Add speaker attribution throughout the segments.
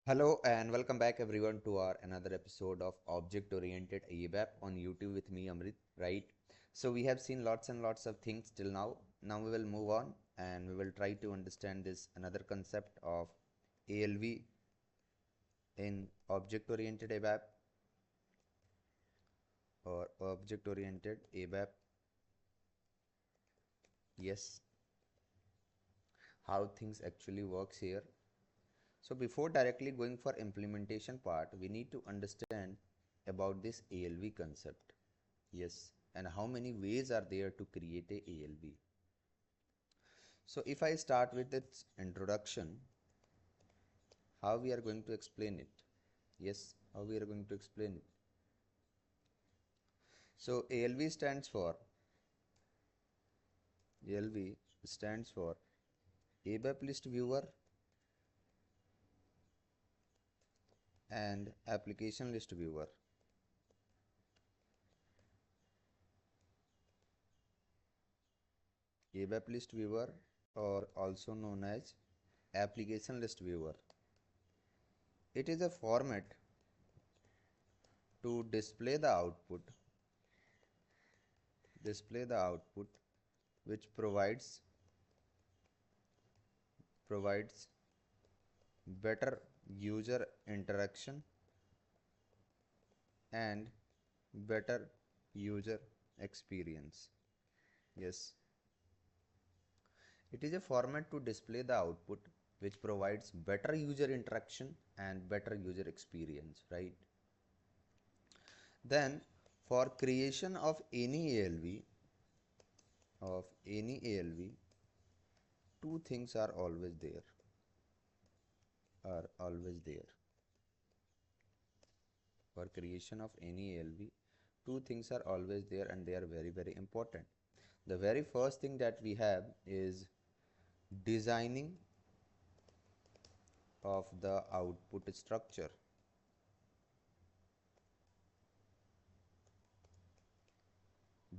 Speaker 1: Hello and welcome back everyone to our another episode of Object Oriented ABAP on YouTube with me Amrit, right? So we have seen lots and lots of things till now. Now we will move on and we will try to understand this another concept of ALV in Object Oriented ABAP or Object Oriented ABAP. Yes, how things actually works here. So before directly going for implementation part, we need to understand about this ALV concept. Yes, and how many ways are there to create a ALV? So if I start with its introduction, how we are going to explain it? Yes, how we are going to explain it? So ALV stands for ABAP List Viewer and Application List Viewer. ABAP List Viewer, or also known as Application List Viewer. It is a format to display the output which provides better user interaction and better user experience. Yes, it is a format to display the output which provides better user interaction and better user experience, right? Then for creation of any ALV, two things are always there. For creation of any ALV, two things are always there and they are very, very important. The very first thing that we have is designing of the output structure.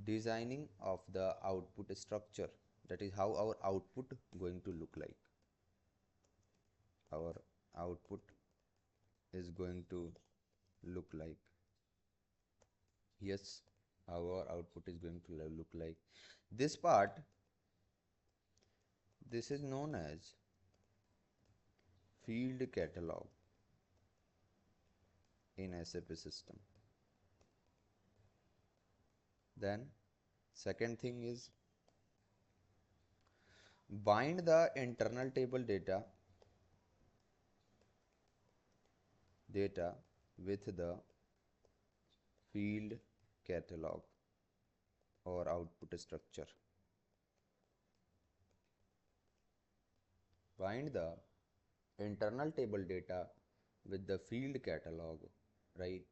Speaker 1: Designing of the output structure, that is how our output going to look like. Our output is going to look like. Yes, our output is going to look like. This part, this is known as field catalog in SAP system. Then second thing is bind the internal table data with the field catalog or output structure. Bind the internal table data with the field catalog, right?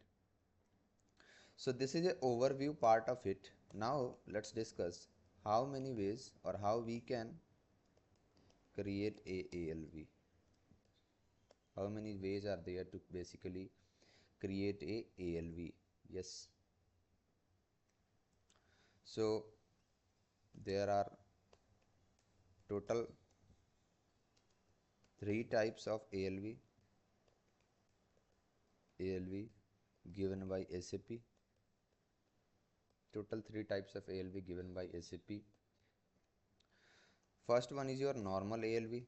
Speaker 1: So this is an overview part of it. Now let's discuss how many ways or how we can create a ALV. How many ways are there to basically create a ALV? Yes. So there are total 3 types of ALV given by SAP. Total 3 types of ALV given by SAP. First one is your normal ALV.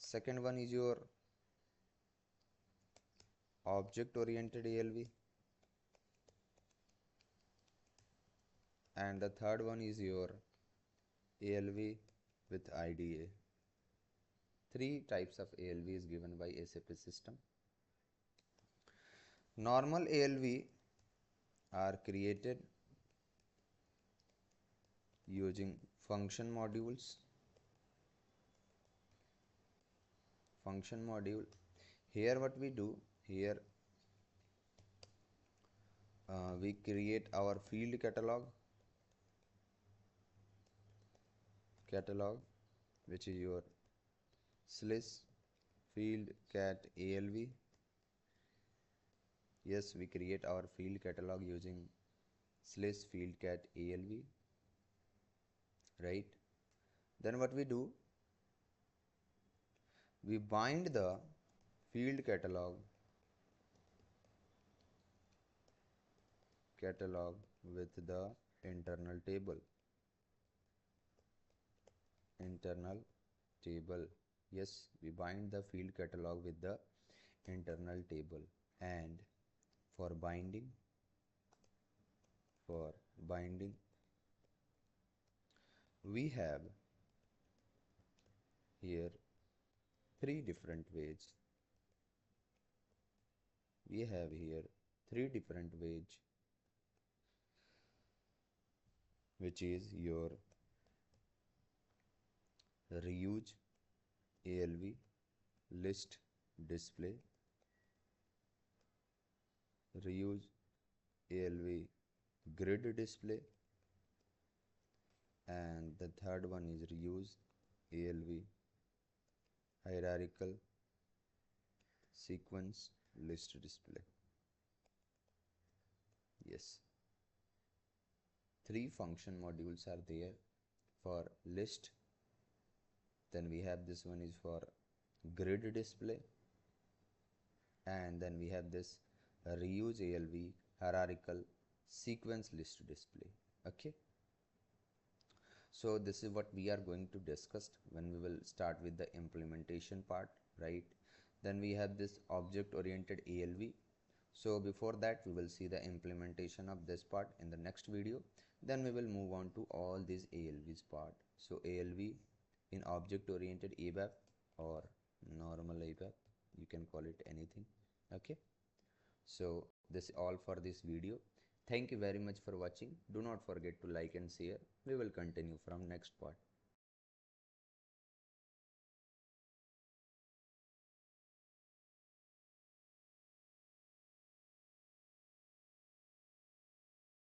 Speaker 1: Second one is your object oriented ALV. And the third one is your ALV with IDA. 3 types of ALV is given by SAP system. Normal ALV are created using function modules. Function module. Here what we do, here we create our field catalog which is your /field cat ALV. Yes, we create our field catalog using /field cat ALV, right? Then what we do, We bind the field catalog with the internal table. Yes, we bind the field catalog with the internal table. And for binding we have here three different ways. We have here three different ways, which is your reuse ALV list display, reuse ALV grid display, and the third one is reuse ALV hierarchical sequence list display. Yes, three function modules are there for list. Then we have this one is for grid display, and then we have this reuse ALV hierarchical sequence list display. Okay, so this is what we are going to discuss when we will start with the implementation part, right? Then we have this object oriented ALV. So before that we will see the implementation of this part in the next video. Then we will move on to all these ALVs part. So ALV in object oriented ABAP or normal ABAP, you can call it anything. Okay, so this is all for this video. Thank you very much for watching. Do not forget to like and share. We will continue from next part.